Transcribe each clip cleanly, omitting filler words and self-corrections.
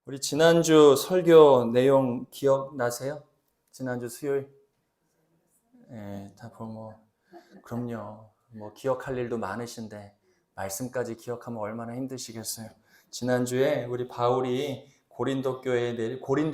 우리 지난주 설교 내용 기억나세요? 지난주 수요일? 다 그럼요. 기억할 일도 많으신데 말씀까지 기억하면 얼마나 힘드시겠어요. 지난주에 우리 바울이 고린도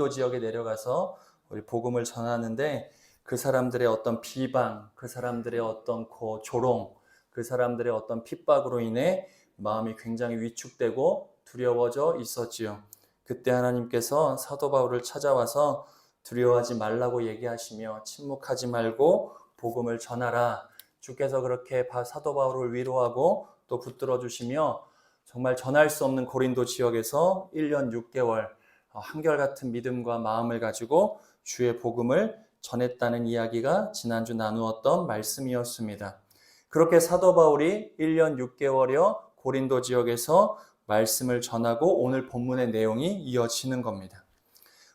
지역에 내려가서 우리 복음을 전하는데 그 사람들의 어떤 비방, 그 사람들의 어떤 조롱, 그 사람들의 어떤 핍박으로 인해 마음이 굉장히 위축되고 두려워져 있었지요. 그때 하나님께서 사도 바울을 찾아와서 두려워하지 말라고 얘기하시며 침묵하지 말고 복음을 전하라. 주께서 그렇게 사도 바울을 위로하고 또 붙들어 주시며 정말 전할 수 없는 고린도 지역에서 1년 6개월 한결같은 믿음과 마음을 가지고 주의 복음을 전했다는 이야기가 지난주 나누었던 말씀이었습니다. 그렇게 사도 바울이 1년 6개월여 고린도 지역에서 말씀을 전하고 오늘 본문의 내용이 이어지는 겁니다.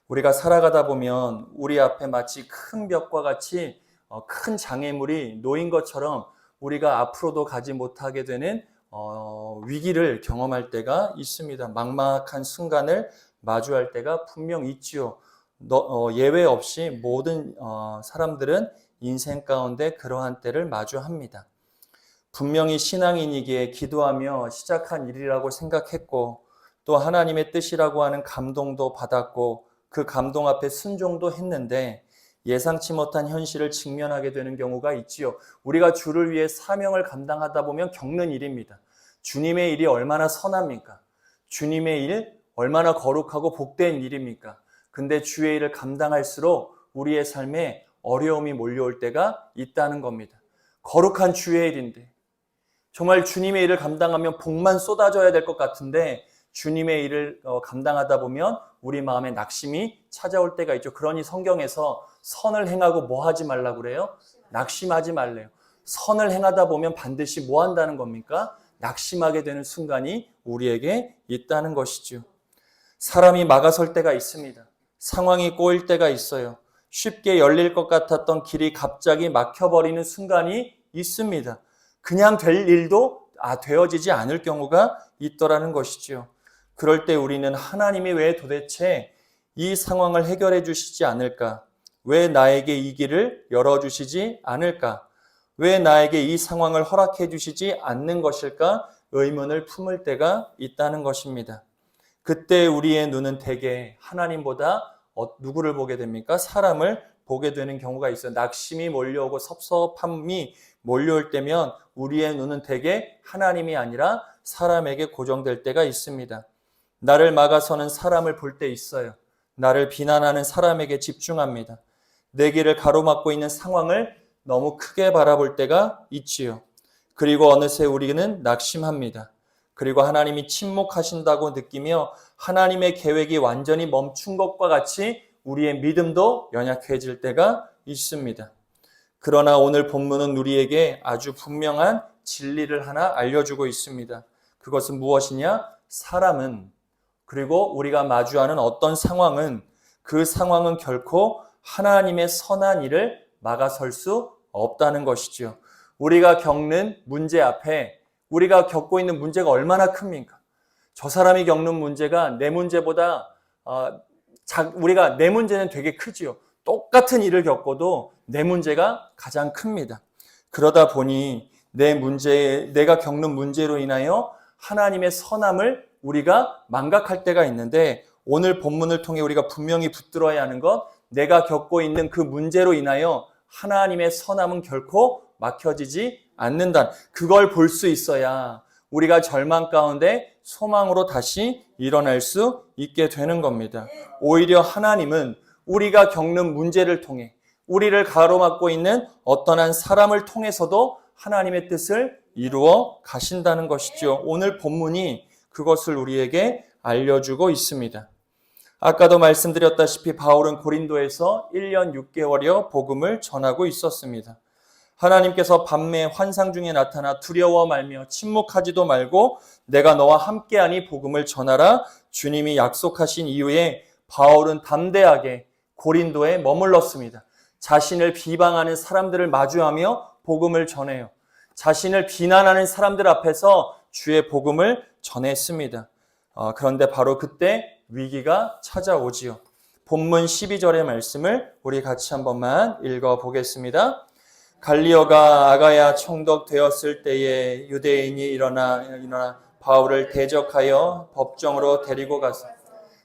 우리가 살아가다 보면 우리 앞에 마치 큰 벽과 같이 큰 장애물이 놓인 것처럼 우리가 앞으로도 가지 못하게 되는 위기를 경험할 때가 있습니다. 막막한 순간을 마주할 때가 분명 있지요. 예외 없이 모든 사람들은 인생 가운데 그러한 때를 마주합니다. 분명히 신앙인이기에 기도하며 시작한 일이라고 생각했고 또 하나님의 뜻이라고 하는 감동도 받았고 그 감동 앞에 순종도 했는데 예상치 못한 현실을 직면하게 되는 경우가 있지요. 우리가 주를 위해 사명을 감당하다 보면 겪는 일입니다. 주님의 일이 얼마나 선합니까? 주님의 일 얼마나 거룩하고 복된 일입니까? 근데 주의 일을 감당할수록 우리의 삶에 어려움이 몰려올 때가 있다는 겁니다. 거룩한 주의 일인데 정말 주님의 일을 감당하면 복만 쏟아져야 될 것 같은데 주님의 일을 감당하다 보면 우리 마음에 낙심이 찾아올 때가 있죠. 그러니 성경에서 선을 행하고 뭐 하지 말라고 그래요? 낙심하지 말래요. 선을 행하다 보면 반드시 뭐 한다는 겁니까? 낙심하게 되는 순간이 우리에게 있다는 것이죠. 사람이 막아설 때가 있습니다. 상황이 꼬일 때가 있어요. 쉽게 열릴 것 같았던 길이 갑자기 막혀버리는 순간이 있습니다. 그냥 될 일도 되어지지 않을 경우가 있더라는 것이지요. 그럴 때 우리는 하나님이 왜 도대체 이 상황을 해결해 주시지 않을까? 왜 나에게 이 길을 열어주시지 않을까? 왜 나에게 이 상황을 허락해 주시지 않는 것일까? 의문을 품을 때가 있다는 것입니다. 그때 우리의 눈은 대개 하나님보다 누구를 보게 됩니까? 사람을 보게 되는 경우가 있어요. 낙심이 몰려오고 섭섭함이 몰려올 때면 우리의 눈은 대개 하나님이 아니라 사람에게 고정될 때가 있습니다. 나를 막아서는 사람을 볼 때 있어요. 나를 비난하는 사람에게 집중합니다. 내 길을 가로막고 있는 상황을 너무 크게 바라볼 때가 있지요. 그리고 어느새 우리는 낙심합니다. 그리고 하나님이 침묵하신다고 느끼며 하나님의 계획이 완전히 멈춘 것과 같이 우리의 믿음도 연약해질 때가 있습니다. 그러나 오늘 본문은 우리에게 아주 분명한 진리를 하나 알려주고 있습니다. 그것은 무엇이냐? 사람은 그리고 우리가 마주하는 어떤 상황은 그 상황은 결코 하나님의 선한 일을 막아설 수 없다는 것이죠. 우리가 겪는 문제 앞에 우리가 겪고 있는 문제가 얼마나 큽니까? 저 사람이 겪는 문제가 내 문제보다 내 문제는 되게 크지요. 똑같은 일을 겪어도 내 문제가 가장 큽니다. 그러다 보니 내가 겪는 문제로 인하여 하나님의 선함을 우리가 망각할 때가 있는데 오늘 본문을 통해 우리가 분명히 붙들어야 하는 것, 내가 겪고 있는 그 문제로 인하여 하나님의 선함은 결코 막혀지지 않는다. 그걸 볼 수 있어야 우리가 절망 가운데 소망으로 다시 일어날 수 있게 되는 겁니다. 오히려 하나님은 우리가 겪는 문제를 통해 우리를 가로막고 있는 어떤 한 사람을 통해서도 하나님의 뜻을 이루어 가신다는 것이죠. 오늘 본문이 그것을 우리에게 알려주고 있습니다. 아까도 말씀드렸다시피 바울은 고린도에서 1년 6개월여 복음을 전하고 있었습니다. 하나님께서 밤에 환상 중에 나타나 두려워 말며 침묵하지도 말고 내가 너와 함께하니 복음을 전하라 주님이 약속하신 이후에 바울은 담대하게 고린도에 머물렀습니다. 자신을 비방하는 사람들을 마주하며 복음을 전해요. 자신을 비난하는 사람들 앞에서 주의 복음을 전했습니다. 그런데 바로 그때 위기가 찾아오지요. 본문 12절의 말씀을 우리 같이 한 번만 읽어보겠습니다. 갈리오가 아가야 총독 되었을 때에 유대인이 일어나 바울을 대적하여 법정으로 데리고 가서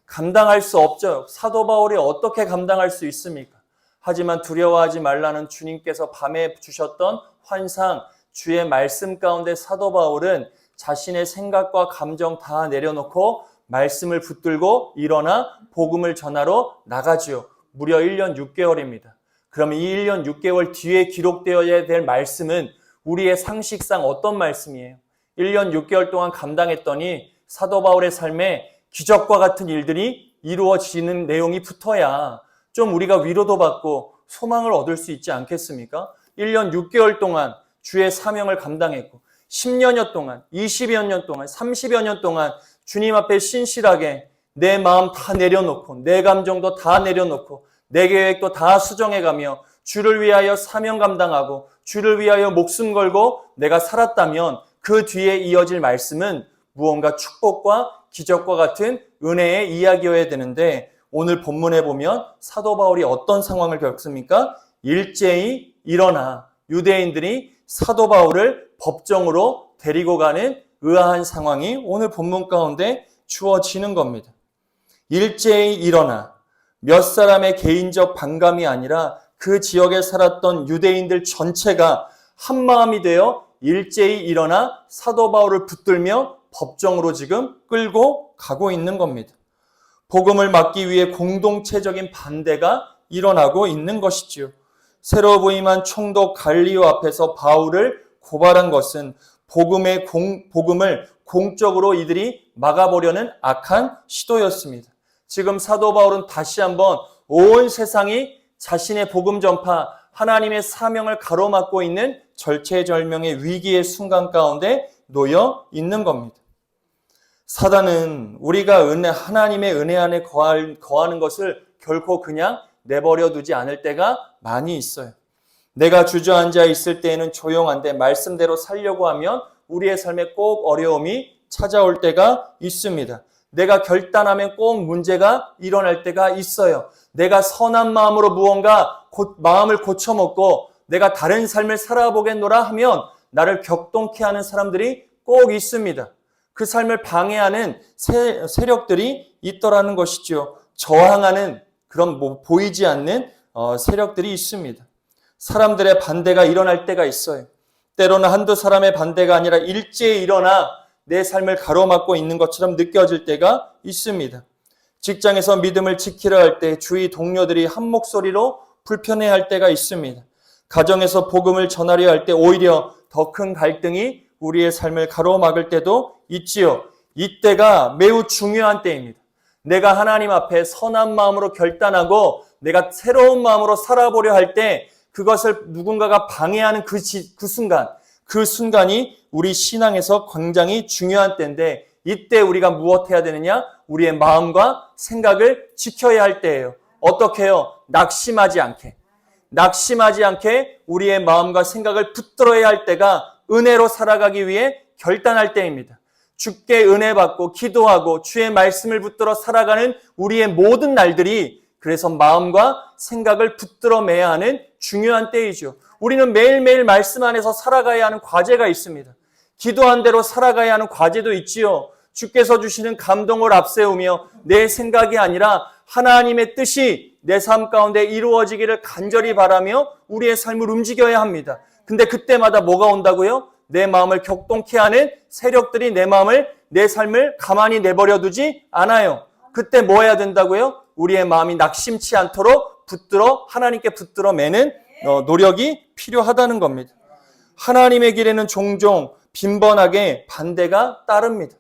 감당할 수 없죠. 사도 바울이 어떻게 감당할 수 있습니까? 하지만 두려워하지 말라는 주님께서 밤에 주셨던 환상, 주의 말씀 가운데 사도 바울은 자신의 생각과 감정 다 내려놓고 말씀을 붙들고 일어나 복음을 전하러 나가지요. 무려 1년 6개월입니다. 그러면 이 1년 6개월 뒤에 기록되어야 될 말씀은 우리의 상식상 어떤 말씀이에요? 1년 6개월 동안 감당했더니 사도 바울의 삶에 기적과 같은 일들이 이루어지는 내용이 붙어야 좀 우리가 위로도 받고 소망을 얻을 수 있지 않겠습니까? 1년 6개월 동안 주의 사명을 감당했고 10년여 동안, 20여 년 동안, 30여 년 동안 주님 앞에 신실하게 내 마음 다 내려놓고 내 감정도 다 내려놓고 내 계획도 다 수정해가며 주를 위하여 사명 감당하고 주를 위하여 목숨 걸고 내가 살았다면 그 뒤에 이어질 말씀은 무언가 축복과 기적과 같은 은혜의 이야기여야 되는데 오늘 본문에 보면 사도 바울이 어떤 상황을 겪습니까? 일제히 일어나 유대인들이 사도 바울을 법정으로 데리고 가는 의아한 상황이 오늘 본문 가운데 주어지는 겁니다. 일제히 일어나 몇 사람의 개인적 반감이 아니라 그 지역에 살았던 유대인들 전체가 한마음이 되어 일제히 일어나 사도 바울을 붙들며 법정으로 지금 끌고 가고 있는 겁니다. 복음을 막기 위해 공동체적인 반대가 일어나고 있는 것이지요. 새로 부임한 총독 갈리오 앞에서 바울을 고발한 것은 복음을 공적으로 이들이 막아보려는 악한 시도였습니다. 지금 사도 바울은 다시 한번 온 세상이 자신의 복음 전파, 하나님의 사명을 가로막고 있는 절체절명의 위기의 순간 가운데 놓여 있는 겁니다. 사단은 우리가 하나님의 은혜 안에 거하는 것을 결코 그냥 내버려 두지 않을 때가 많이 있어요. 내가 주저앉아 있을 때에는 조용한데 말씀대로 살려고 하면 우리의 삶에 꼭 어려움이 찾아올 때가 있습니다. 내가 결단하면 꼭 문제가 일어날 때가 있어요. 내가 선한 마음으로 무언가 마음을 고쳐먹고 내가 다른 삶을 살아보겠노라 하면 나를 격동케 하는 사람들이 꼭 있습니다. 그 삶을 방해하는 세력들이 있더라는 것이죠. 저항하는 그런 보이지 않는 세력들이 있습니다. 사람들의 반대가 일어날 때가 있어요. 때로는 한두 사람의 반대가 아니라 일제히 일어나 내 삶을 가로막고 있는 것처럼 느껴질 때가 있습니다. 직장에서 믿음을 지키려 할 때 주위 동료들이 한 목소리로 불편해할 때가 있습니다. 가정에서 복음을 전하려 할 때 오히려 더 큰 갈등이 우리의 삶을 가로막을 때도 있지요. 이때가 매우 중요한 때입니다. 내가 하나님 앞에 선한 마음으로 결단하고 내가 새로운 마음으로 살아보려 할 때 그것을 누군가가 방해하는 그 순간이 우리 신앙에서 굉장히 중요한 때인데 이때 우리가 무엇해야 되느냐? 우리의 마음과 생각을 지켜야 할 때예요. 어떻게 해요? 낙심하지 않게 우리의 마음과 생각을 붙들어야 할 때가 은혜로 살아가기 위해 결단할 때입니다. 주께 은혜 받고 기도하고 주의 말씀을 붙들어 살아가는 우리의 모든 날들이 그래서 마음과 생각을 붙들어 매야 하는 중요한 때이죠. 우리는 매일매일 말씀 안에서 살아가야 하는 과제가 있습니다. 기도한 대로 살아가야 하는 과제도 있지요. 주께서 주시는 감동을 앞세우며 내 생각이 아니라 하나님의 뜻이 내 삶 가운데 이루어지기를 간절히 바라며 우리의 삶을 움직여야 합니다. 근데 그때마다 뭐가 온다고요? 내 마음을 격동케 하는 세력들이 내 삶을 가만히 내버려 두지 않아요. 그때 뭐 해야 된다고요? 우리의 마음이 낙심치 않도록 하나님께 붙들어 매는 노력이 필요하다는 겁니다. 하나님의 길에는 종종 빈번하게 반대가 따릅니다.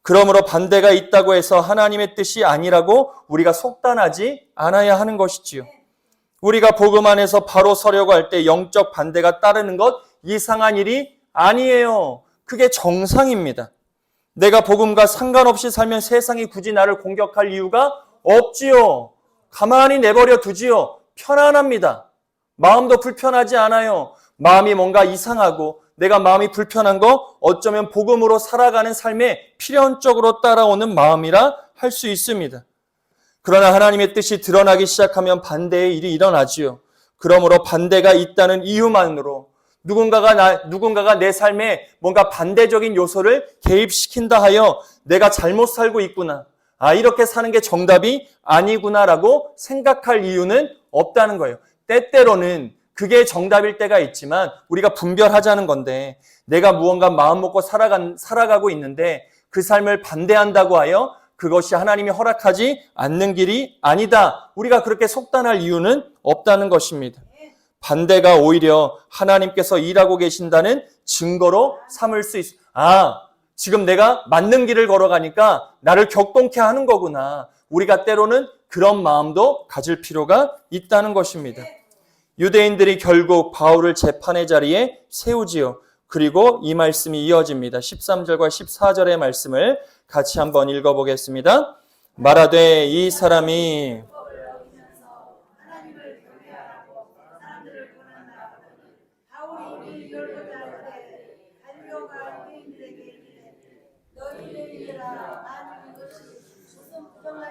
그러므로 반대가 있다고 해서 하나님의 뜻이 아니라고 우리가 속단하지 않아야 하는 것이지요. 우리가 복음 안에서 바로 서려고 할 때 영적 반대가 따르는 것 이상한 일이 아니에요. 그게 정상입니다. 내가 복음과 상관없이 살면 세상이 굳이 나를 공격할 이유가 없지요. 가만히 내버려 두지요. 편안합니다. 마음도 불편하지 않아요. 마음이 뭔가 이상하고 내가 마음이 불편한 거 어쩌면 복음으로 살아가는 삶에 필연적으로 따라오는 마음이라 할 수 있습니다. 그러나 하나님의 뜻이 드러나기 시작하면 반대의 일이 일어나지요. 그러므로 반대가 있다는 이유만으로 누군가가 내 삶에 뭔가 반대적인 요소를 개입시킨다 하여 내가 잘못 살고 있구나. 이렇게 사는 게 정답이 아니구나라고 생각할 이유는 없다는 거예요. 때때로는 그게 정답일 때가 있지만 우리가 분별하자는 건데, 내가 무언가 마음 먹고 살아가고 있는데 그 삶을 반대한다고 하여 그것이 하나님이 허락하지 않는 길이 아니다. 우리가 그렇게 속단할 이유는 없다는 것입니다. 반대가 오히려 하나님께서 일하고 계신다는 증거로 삼을 수 있어요. 지금 내가 맞는 길을 걸어가니까 나를 격동케 하는 거구나. 우리가 때로는 그런 마음도 가질 필요가 있다는 것입니다. 유대인들이 결국 바울을 재판의 자리에 세우지요. 그리고 이 말씀이 이어집니다. 13절과 14절의 말씀을 같이 한번 읽어보겠습니다. 말하되 이 사람이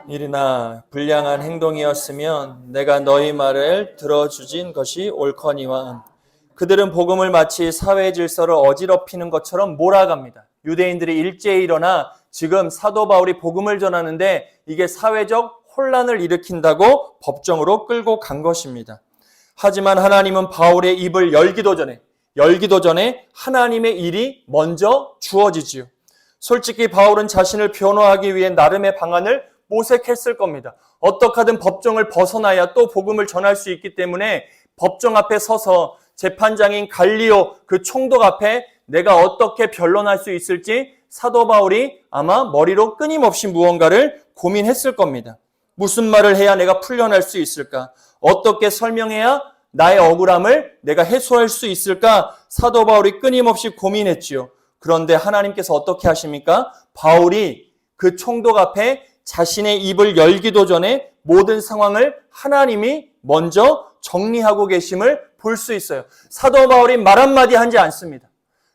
일이나 불량한 행동이었으면 내가 너희 말을 들어주진 것이 옳거니와. 그들은 복음을 마치 사회 질서를 어지럽히는 것처럼 몰아갑니다. 유대인들이 일제히 일어나 지금 사도 바울이 복음을 전하는데 이게 사회적 혼란을 일으킨다고 법정으로 끌고 간 것입니다. 하지만 하나님은 바울의 입을 열기도 전에 하나님의 일이 먼저 주어지지요. 솔직히 바울은 자신을 변호하기 위해 나름의 방안을 모색했을 겁니다. 어떻게 하든 법정을 벗어나야 또 복음을 전할 수 있기 때문에 법정 앞에 서서 재판장인 갈리오 그 총독 앞에 내가 어떻게 변론할 수 있을지 사도 바울이 아마 머리로 끊임없이 무언가를 고민했을 겁니다. 무슨 말을 해야 내가 풀려날 수 있을까? 어떻게 설명해야 나의 억울함을 내가 해소할 수 있을까? 사도 바울이 끊임없이 고민했지요. 그런데 하나님께서 어떻게 하십니까? 바울이 그 총독 앞에 자신의 입을 열기도 전에 모든 상황을 하나님이 먼저 정리하고 계심을 볼 수 있어요. 사도 바울이 말 한마디 하지 않습니다.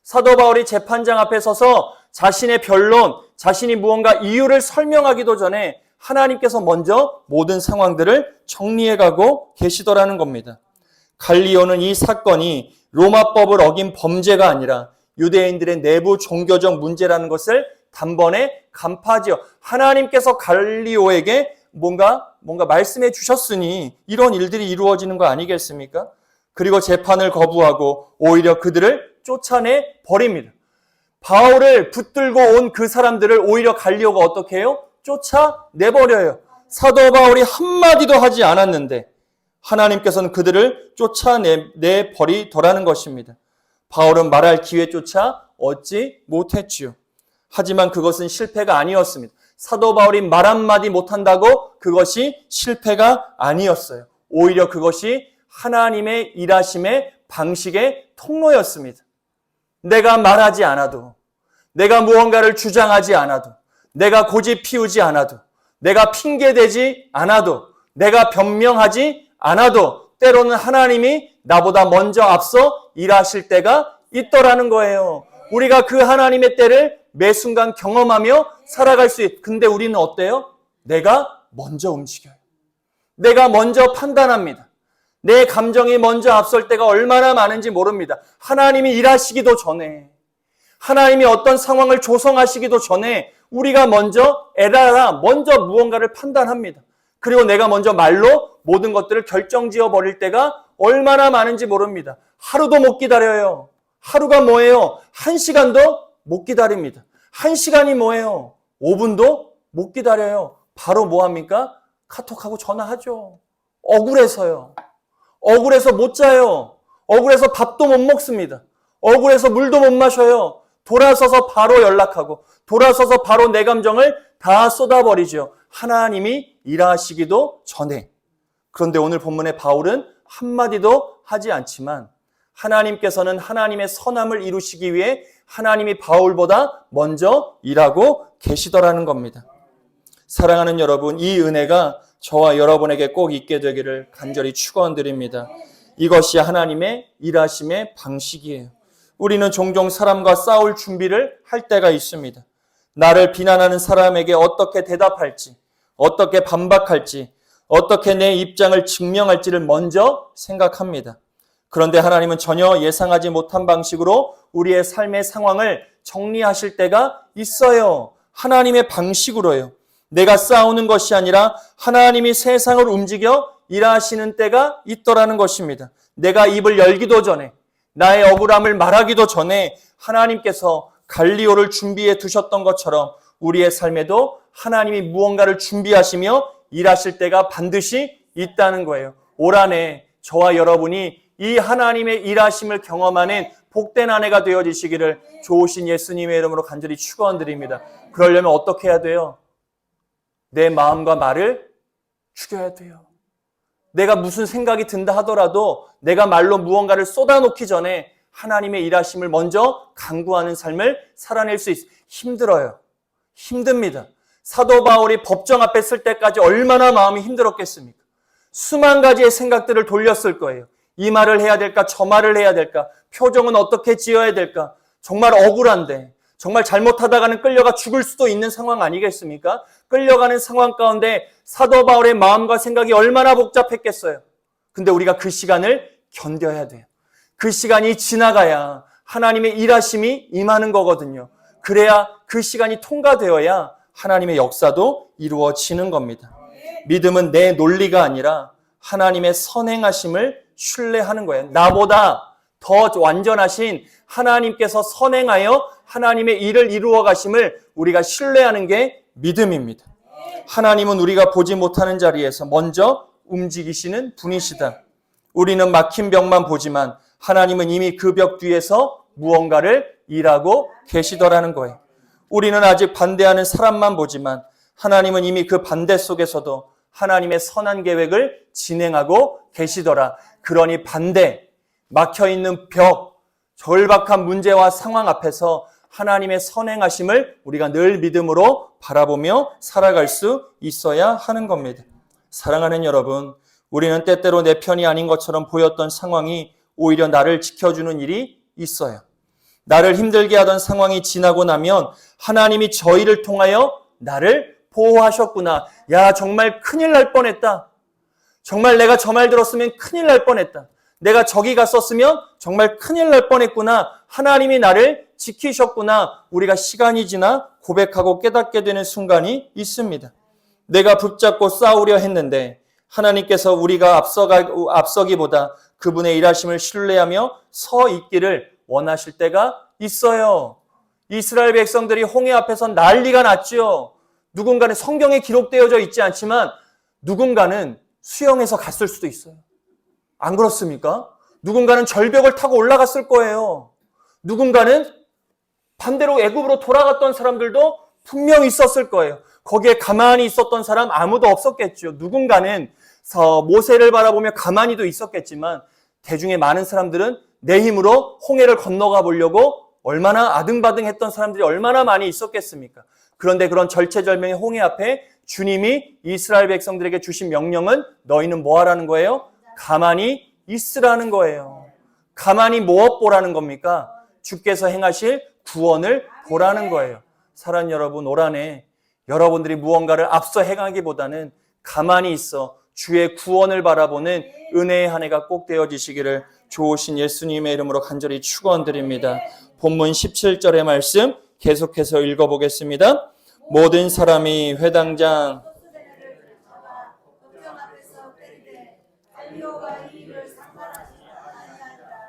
사도 바울이 재판장 앞에 서서 자신의 변론, 자신이 무언가 이유를 설명하기도 전에 하나님께서 먼저 모든 상황들을 정리해가고 계시더라는 겁니다. 갈리오는 이 사건이 로마법을 어긴 범죄가 아니라 유대인들의 내부 종교적 문제라는 것을 단번에 간파하지요. 하나님께서 갈리오에게 뭔가 말씀해 주셨으니 이런 일들이 이루어지는 거 아니겠습니까? 그리고 재판을 거부하고 오히려 그들을 쫓아내 버립니다. 바울을 붙들고 온 그 사람들을 오히려 갈리오가 어떻게 해요? 쫓아내버려요. 사도 바울이 한마디도 하지 않았는데 하나님께서는 그들을 쫓아내버리더라는 것입니다. 바울은 말할 기회조차 얻지 못했지요. 하지만 그것은 실패가 아니었습니다. 사도 바울이 말 한마디 못한다고 그것이 실패가 아니었어요. 오히려 그것이 하나님의 일하심의 방식의 통로였습니다. 내가 말하지 않아도, 내가 무언가를 주장하지 않아도, 내가 고집 피우지 않아도, 내가 핑계대지 않아도, 내가 변명하지 않아도 때로는 하나님이 나보다 먼저 앞서 일하실 때가 있더라는 거예요. 우리가 그 하나님의 때를 매 순간 경험하며 살아갈 수 있어요. 근데 우리는 어때요? 내가 먼저 움직여요. 내가 먼저 판단합니다. 내 감정이 먼저 앞설 때가 얼마나 많은지 모릅니다. 하나님이 일하시기도 전에, 하나님이 어떤 상황을 조성하시기도 전에 우리가 먼저 먼저 무언가를 판단합니다. 그리고 내가 먼저 말로 모든 것들을 결정지어 버릴 때가 얼마나 많은지 모릅니다. 하루도 못 기다려요. 하루가 뭐예요? 1시간도 못 기다립니다. 1시간이 뭐예요? 5분도 못 기다려요. 바로 뭐 합니까? 카톡하고 전화하죠. 억울해서요. 억울해서 못 자요. 억울해서 밥도 못 먹습니다. 억울해서 물도 못 마셔요. 돌아서서 바로 연락하고 돌아서서 바로 내 감정을 다 쏟아버리죠. 하나님이 일하시기도 전에. 그런데 오늘 본문의 바울은 한마디도 하지 않지만 하나님께서는 하나님의 선함을 이루시기 위해 하나님이 바울보다 먼저 일하고 계시더라는 겁니다. 사랑하는 여러분, 이 은혜가 저와 여러분에게 꼭 있게 되기를 간절히 축원드립니다. 이것이 하나님의 일하심의 방식이에요. 우리는 종종 사람과 싸울 준비를 할 때가 있습니다. 나를 비난하는 사람에게 어떻게 대답할지, 어떻게 반박할지, 어떻게 내 입장을 증명할지를 먼저 생각합니다. 그런데 하나님은 전혀 예상하지 못한 방식으로 우리의 삶의 상황을 정리하실 때가 있어요. 하나님의 방식으로요. 내가 싸우는 것이 아니라 하나님이 세상을 움직여 일하시는 때가 있더라는 것입니다. 내가 입을 열기도 전에, 나의 억울함을 말하기도 전에 하나님께서 갈리오를 준비해 두셨던 것처럼 우리의 삶에도 하나님이 무언가를 준비하시며 일하실 때가 반드시 있다는 거예요. 올 한해 저와 여러분이 이 하나님의 일하심을 경험하는 복된 한 해가 되어지시기를 좋으신 예수님의 이름으로 간절히 축원드립니다. 그러려면 어떻게 해야 돼요? 내 마음과 말을 죽여야 돼요. 내가 무슨 생각이 든다 하더라도 내가 말로 무언가를 쏟아놓기 전에 하나님의 일하심을 먼저 간구하는 삶을 살아낼 수 있어요. 힘들어요. 힘듭니다. 사도 바울이 법정 앞에 설 때까지 얼마나 마음이 힘들었겠습니까? 수만 가지의 생각들을 돌렸을 거예요. 이 말을 해야 될까? 저 말을 해야 될까? 표정은 어떻게 지어야 될까? 정말 억울한데, 정말 잘못하다가는 끌려가 죽을 수도 있는 상황 아니겠습니까? 끌려가는 상황 가운데 사도 바울의 마음과 생각이 얼마나 복잡했겠어요. 근데 우리가 그 시간을 견뎌야 돼요. 그 시간이 지나가야 하나님의 일하심이 임하는 거거든요. 그래야 그 시간이 통과되어야 하나님의 역사도 이루어지는 겁니다. 믿음은 내 논리가 아니라 하나님의 선행하심을 신뢰하는 거예요. 나보다 더 완전하신 하나님께서 선행하여 하나님의 일을 이루어 가심을 우리가 신뢰하는 게 믿음입니다. 하나님은 우리가 보지 못하는 자리에서 먼저 움직이시는 분이시다. 우리는 막힌 벽만 보지만 하나님은 이미 그 벽 뒤에서 무언가를 일하고 계시더라는 거예요. 우리는 아직 반대하는 사람만 보지만 하나님은 이미 그 반대 속에서도 하나님의 선한 계획을 진행하고 계시더라. 그러니 반대, 막혀있는 벽, 절박한 문제와 상황 앞에서 하나님의 선행하심을 우리가 늘 믿음으로 바라보며 살아갈 수 있어야 하는 겁니다. 사랑하는 여러분, 우리는 때때로 내 편이 아닌 것처럼 보였던 상황이 오히려 나를 지켜주는 일이 있어요. 나를 힘들게 하던 상황이 지나고 나면 하나님이 저희를 통하여 나를 보호하셨구나. 야, 정말 큰일 날 뻔했다. 정말 내가 저 말 들었으면 큰일 날 뻔했다. 내가 저기 갔었으면 정말 큰일 날 뻔했구나. 하나님이 나를 지키셨구나. 우리가 시간이 지나 고백하고 깨닫게 되는 순간이 있습니다. 내가 붙잡고 싸우려 했는데 하나님께서 우리가 앞서기보다 그분의 일하심을 신뢰하며 서 있기를 원하실 때가 있어요. 이스라엘 백성들이 홍해 앞에서 난리가 났죠. 누군가는 성경에 기록되어져 있지 않지만 누군가는 수영해서 갔을 수도 있어요. 안 그렇습니까? 누군가는 절벽을 타고 올라갔을 거예요. 누군가는 반대로 애굽으로 돌아갔던 사람들도 분명히 있었을 거예요. 거기에 가만히 있었던 사람 아무도 없었겠죠. 누군가는 모세를 바라보며 가만히도 있었겠지만 대중의 많은 사람들은 내 힘으로 홍해를 건너가 보려고 얼마나 아등바등했던 사람들이 얼마나 많이 있었겠습니까? 그런데 그런 절체절명의 홍해 앞에 주님이 이스라엘 백성들에게 주신 명령은 너희는 뭐 하라는 거예요? 가만히 있으라는 거예요. 가만히 무엇 보라는 겁니까? 주께서 행하실 구원을 보라는 거예요. 사랑하는 여러분, 올 한해 여러분들이 무언가를 앞서 행하기보다는 가만히 있어 주의 구원을 바라보는 은혜의 한 해가 꼭 되어지시기를 좋으신 예수님의 이름으로 간절히 축원드립니다. 본문 17절의 말씀 계속해서 읽어보겠습니다. 모든 사람이 회당장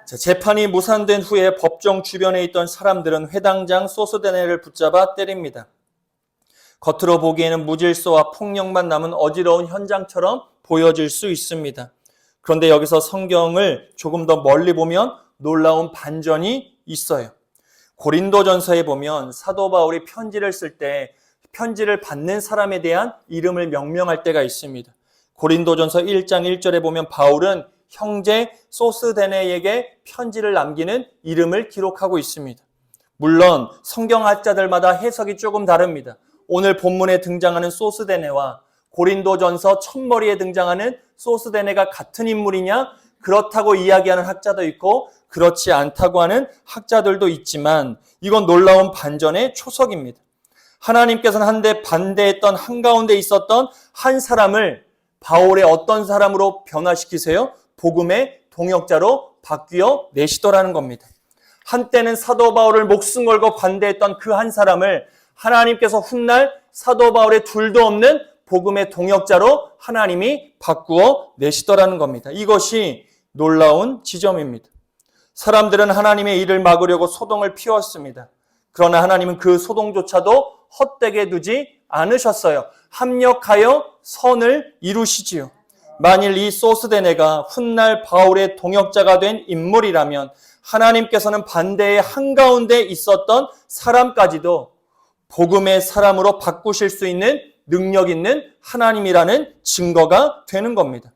재판이 무산된 후에 법정 주변에 있던 사람들은 회당장 소스데네를 붙잡아 때립니다. 겉으로 보기에는 무질서와 폭력만 남은 어지러운 현장처럼 보여질 수 있습니다. 그런데 여기서 성경을 조금 더 멀리 보면 놀라운 반전이 있어요. 고린도전서에 보면 사도 바울이 편지를 쓸 때 편지를 받는 사람에 대한 이름을 명명할 때가 있습니다. 고린도전서 1장 1절에 보면 바울은 형제 소스데네에게 편지를 남기는 이름을 기록하고 있습니다. 물론 성경학자들마다 해석이 조금 다릅니다. 오늘 본문에 등장하는 소스데네와 고린도전서 첫머리에 등장하는 소스데네가 같은 인물이냐? 그렇다고 이야기하는 학자도 있고 그렇지 않다고 하는 학자들도 있지만 이건 놀라운 반전의 초석입니다. 하나님께서는 한데 반대했던 한가운데 있었던 한 사람을 바울의 어떤 사람으로 변화시키세요? 복음의 동역자로 바뀌어 내시더라는 겁니다. 한때는 사도 바울을 목숨 걸고 반대했던 그 한 사람을 하나님께서 훗날 사도 바울의 둘도 없는 복음의 동역자로 하나님이 바꾸어 내시더라는 겁니다. 이것이 놀라운 지점입니다. 사람들은 하나님의 일을 막으려고 소동을 피웠습니다. 그러나 하나님은 그 소동조차도 헛되게 두지 않으셨어요. 합력하여 선을 이루시지요. 만일 이 소스데네가 훗날 바울의 동역자가 된 인물이라면 하나님께서는 반대의 한가운데 있었던 사람까지도 복음의 사람으로 바꾸실 수 있는 능력 있는 하나님이라는 증거가 되는 겁니다.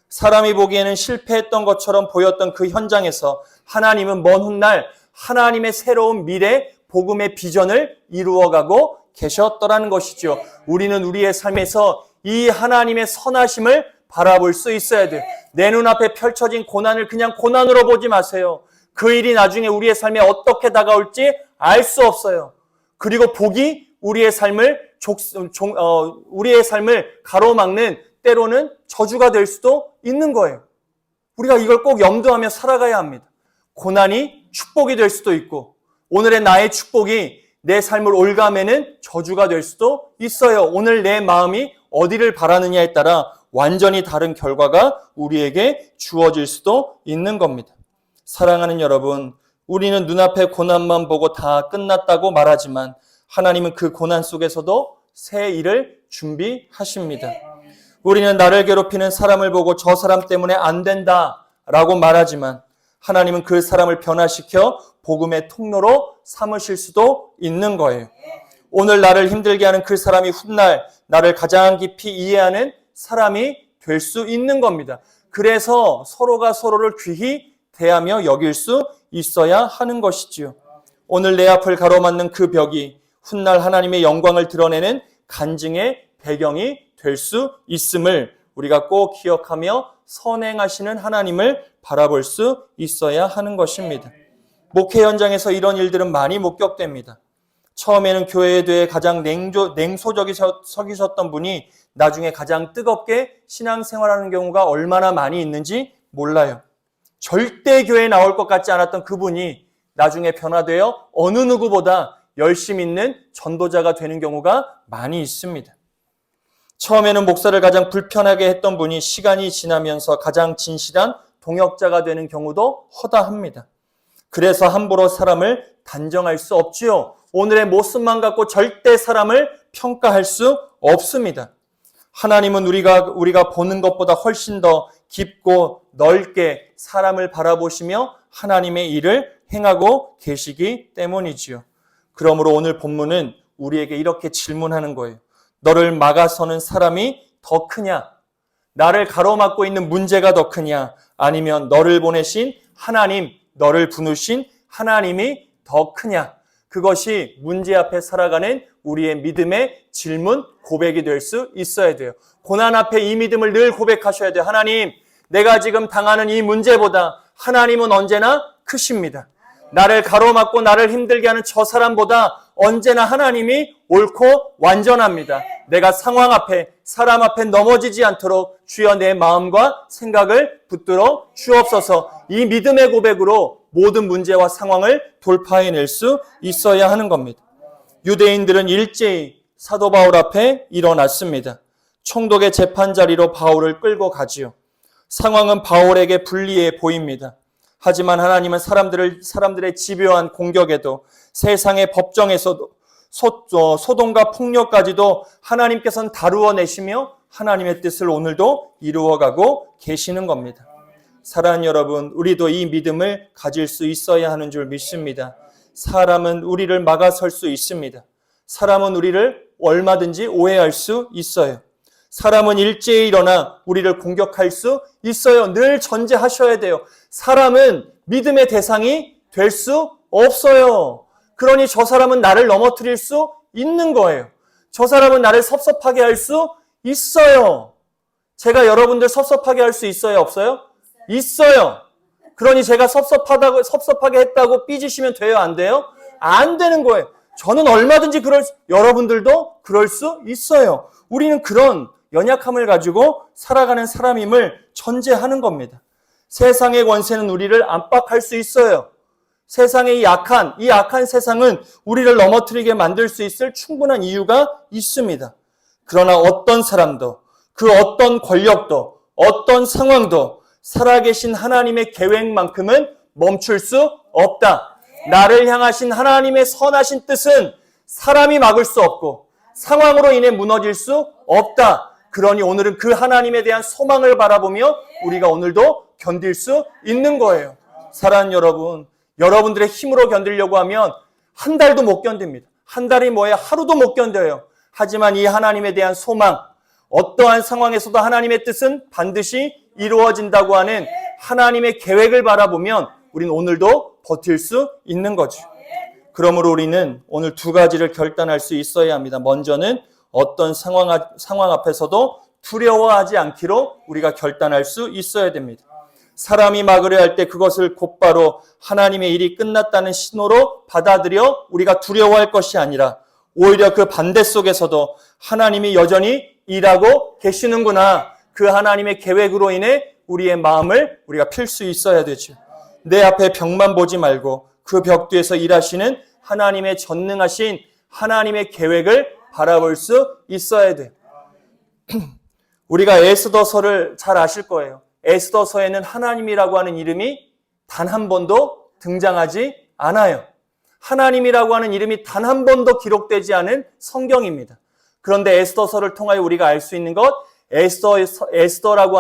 사람이 보기에는 실패했던 것처럼 보였던 그 현장에서 하나님은 먼 훗날 하나님의 새로운 미래 복음의 비전을 이루어가고 계셨더라는 것이죠. 우리는 우리의 삶에서 이 하나님의 선하심을 바라볼 수 있어야 돼요. 내 눈앞에 펼쳐진 고난을 그냥 고난으로 보지 마세요. 그 일이 나중에 우리의 삶에 어떻게 다가올지 알 수 없어요. 그리고 복이 우리의 삶을 가로막는 때로는 저주가 될 수도 있는 거예요. 우리가 이걸 꼭 염두하며 살아가야 합니다. 고난이 축복이 될 수도 있고 오늘의 나의 축복이 내 삶을 올가매는 저주가 될 수도 있어요. 오늘 내 마음이 어디를 바라느냐에 따라 완전히 다른 결과가 우리에게 주어질 수도 있는 겁니다. 사랑하는 여러분, 우리는 눈앞의 고난만 보고 다 끝났다고 말하지만 하나님은 그 고난 속에서도 새 일을 준비하십니다. 우리는 나를 괴롭히는 사람을 보고 저 사람 때문에 안 된다라고 말하지만 하나님은 그 사람을 변화시켜 복음의 통로로 삼으실 수도 있는 거예요. 오늘 나를 힘들게 하는 그 사람이 훗날 나를 가장 깊이 이해하는 사람이 될 수 있는 겁니다. 그래서 서로가 서로를 귀히 대하며 여길 수 있어야 하는 것이지요. 오늘 내 앞을 가로막는 그 벽이 훗날 하나님의 영광을 드러내는 간증의 배경이 될 수 있음을 우리가 꼭 기억하며 선행하시는 하나님을 바라볼 수 있어야 하는 것입니다. 목회 현장에서 이런 일들은 많이 목격됩니다. 처음에는 교회에 대해 가장 냉소적이셨던 분이 나중에 가장 뜨겁게 신앙생활하는 경우가 얼마나 많이 있는지 몰라요. 절대 교회에 나올 것 같지 않았던 그분이 나중에 변화되어 어느 누구보다 열심 있는 전도자가 되는 경우가 많이 있습니다. 처음에는 목사를 가장 불편하게 했던 분이 시간이 지나면서 가장 진실한 동역자가 되는 경우도 허다합니다. 그래서 함부로 사람을 단정할 수 없지요. 오늘의 모습만 갖고 절대 사람을 평가할 수 없습니다. 하나님은 우리가 보는 것보다 훨씬 더 깊고 넓게 사람을 바라보시며 하나님의 일을 행하고 계시기 때문이지요. 그러므로 오늘 본문은 우리에게 이렇게 질문하는 거예요. 너를 막아서는 사람이 더 크냐? 나를 가로막고 있는 문제가 더 크냐? 아니면 너를 보내신 하나님, 너를 부르신 하나님이 더 크냐? 그것이 문제 앞에 살아가는 우리의 믿음의 질문, 고백이 될 수 있어야 돼요. 고난 앞에 이 믿음을 늘 고백하셔야 돼요. 하나님, 내가 지금 당하는 이 문제보다 하나님은 언제나 크십니다. 나를 가로막고 나를 힘들게 하는 저 사람보다 언제나 하나님이 옳고 완전합니다. 내가 상황 앞에, 사람 앞에 넘어지지 않도록 주여 내 마음과 생각을 붙들어 주옵소서. 이 믿음의 고백으로 모든 문제와 상황을 돌파해낼 수 있어야 하는 겁니다. 유대인들은 일제히 사도 바울 앞에 일어났습니다. 총독의 재판자리로 바울을 끌고 가지요. 상황은 바울에게 불리해 보입니다. 하지만 하나님은 사람들의 집요한 공격에도 세상의 법정에서도 소동과 폭력까지도 하나님께서는 다루어내시며 하나님의 뜻을 오늘도 이루어가고 계시는 겁니다. 사랑하는 여러분, 우리도 이 믿음을 가질 수 있어야 하는 줄 믿습니다. 사람은 우리를 막아설 수 있습니다. 사람은 우리를 얼마든지 오해할 수 있어요. 사람은 일제히 일어나 우리를 공격할 수 있어요. 늘 전제하셔야 돼요. 사람은 믿음의 대상이 될 수 없어요. 그러니 저 사람은 나를 넘어뜨릴 수 있는 거예요. 저 사람은 나를 섭섭하게 할 수 있어요. 제가 여러분들 섭섭하게 할 수 있어요? 없어요? 있어요. 그러니 제가 섭섭하게 했다고 삐지시면 돼요? 안 돼요? 안 되는 거예요. 저는 얼마든지 여러분들도 그럴 수 있어요. 우리는 그런 연약함을 가지고 살아가는 사람임을 전제하는 겁니다. 세상의 권세는 우리를 압박할 수 있어요. 세상의 이 악한 세상은 우리를 넘어뜨리게 만들 수 있을 충분한 이유가 있습니다. 그러나 어떤 사람도, 그 어떤 권력도, 어떤 상황도 살아계신 하나님의 계획만큼은 멈출 수 없다. 나를 향하신 하나님의 선하신 뜻은 사람이 막을 수 없고 상황으로 인해 무너질 수 없다. 그러니 오늘은 그 하나님에 대한 소망을 바라보며 우리가 오늘도 견딜 수 있는 거예요. 사랑하는 여러분, 여러분들의 힘으로 견디려고 하면 한 달도 못 견딥니다. 한 달이 뭐예요? 하루도 못 견뎌요. 하지만 이 하나님에 대한 소망, 어떠한 상황에서도 하나님의 뜻은 반드시 이루어진다고 하는 하나님의 계획을 바라보면 우리는 오늘도 버틸 수 있는 거죠. 그러므로 우리는 오늘 두 가지를 결단할 수 있어야 합니다. 먼저는 어떤 상황 앞에서도 두려워하지 않기로 우리가 결단할 수 있어야 됩니다. 사람이 막으려 할 때 그것을 곧바로 하나님의 일이 끝났다는 신호로 받아들여 우리가 두려워할 것이 아니라 오히려 그 반대 속에서도 하나님이 여전히 일하고 계시는구나. 그 하나님의 계획으로 인해 우리의 마음을 우리가 필 수 있어야 되죠. 내 앞에 벽만 보지 말고 그 벽 뒤에서 일하시는 하나님의 전능하신 하나님의 계획을 바라볼 수 있어야 돼요. 우리가 에스더서를 잘 아실 거예요. 에스더서에는 하나님이라고 하는 이름이 단 한 번도 등장하지 않아요. 하나님이라고 하는 이름이 단 한 번도 기록되지 않은 성경입니다. 그런데 에스더서를 통하여 우리가 알 수 있는 것, 에스더라고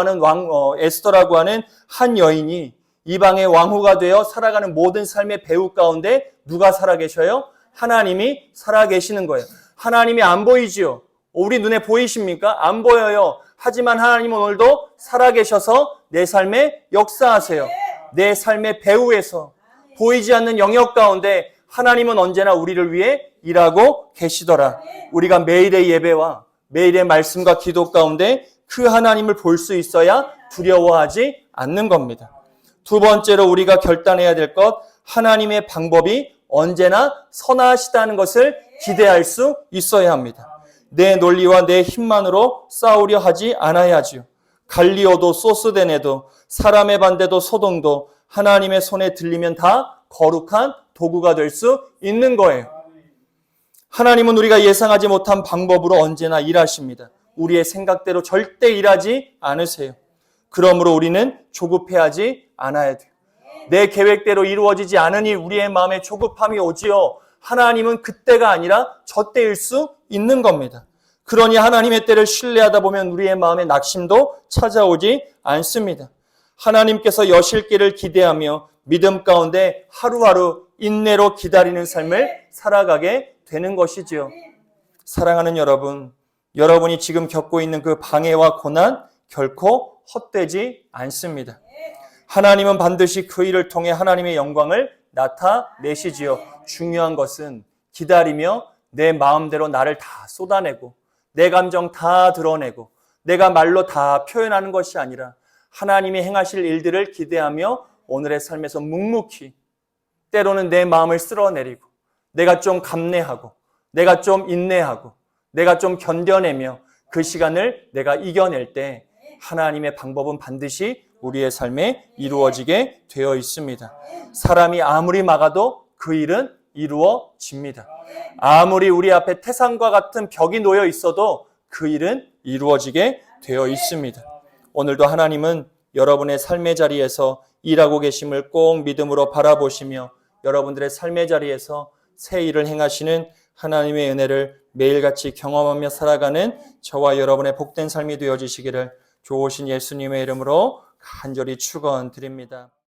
하는 한 여인이 이방의 왕후가 되어 살아가는 모든 삶의 배후 가운데 누가 살아계셔요? 하나님이 살아계시는 거예요. 하나님이 안 보이지요? 우리 눈에 보이십니까? 안 보여요. 하지만 하나님은 오늘도 살아계셔서 내 삶에 역사하세요. 내 삶의 배후에서 보이지 않는 영역 가운데 하나님은 언제나 우리를 위해 일하고 계시더라. 우리가 매일의 예배와 매일의 말씀과 기도 가운데 그 하나님을 볼 수 있어야 두려워하지 않는 겁니다. 두 번째로 우리가 결단해야 될 것, 하나님의 방법이 언제나 선하시다는 것을 기대할 수 있어야 합니다. 내 논리와 내 힘만으로 싸우려 하지 않아야지요. 갈리오도 소스데네도 사람의 반대도 소동도 하나님의 손에 들리면 다 거룩한 도구가 될 수 있는 거예요. 하나님은 우리가 예상하지 못한 방법으로 언제나 일하십니다. 우리의 생각대로 절대 일하지 않으세요. 그러므로 우리는 조급해하지 않아야 돼요. 내 계획대로 이루어지지 않으니 우리의 마음에 조급함이 오지요. 하나님은 그때가 아니라 저때일 수 있는 겁니다. 그러니 하나님의 때를 신뢰하다 보면 우리의 마음에 낙심도 찾아오지 않습니다. 하나님께서 여실기를 기대하며 믿음 가운데 하루하루 인내로 기다리는 삶을 살아가게 되는 것이지요. 사랑하는 여러분, 여러분이 지금 겪고 있는 그 방해와 고난 결코 헛되지 않습니다. 하나님은 반드시 그 일을 통해 하나님의 영광을 나타내시지요. 중요한 것은 기다리며 내 마음대로 나를 다 쏟아내고 내 감정 다 드러내고 내가 말로 다 표현하는 것이 아니라 하나님이 행하실 일들을 기대하며 오늘의 삶에서 묵묵히 때로는 내 마음을 쓸어내리고 내가 좀 감내하고 내가 좀 인내하고 내가 좀 견뎌내며 그 시간을 내가 이겨낼 때 하나님의 방법은 반드시 우리의 삶에 이루어지게 되어 있습니다. 사람이 아무리 막아도 그 일은 이루어집니다. 아무리 우리 앞에 태산과 같은 벽이 놓여 있어도 그 일은 이루어지게 되어 있습니다. 오늘도 하나님은 여러분의 삶의 자리에서 일하고 계심을 꼭 믿음으로 바라보시며 여러분들의 삶의 자리에서 새 일을 행하시는 하나님의 은혜를 매일같이 경험하며 살아가는 저와 여러분의 복된 삶이 되어지시기를 좋으신 예수님의 이름으로 간절히 축원드립니다.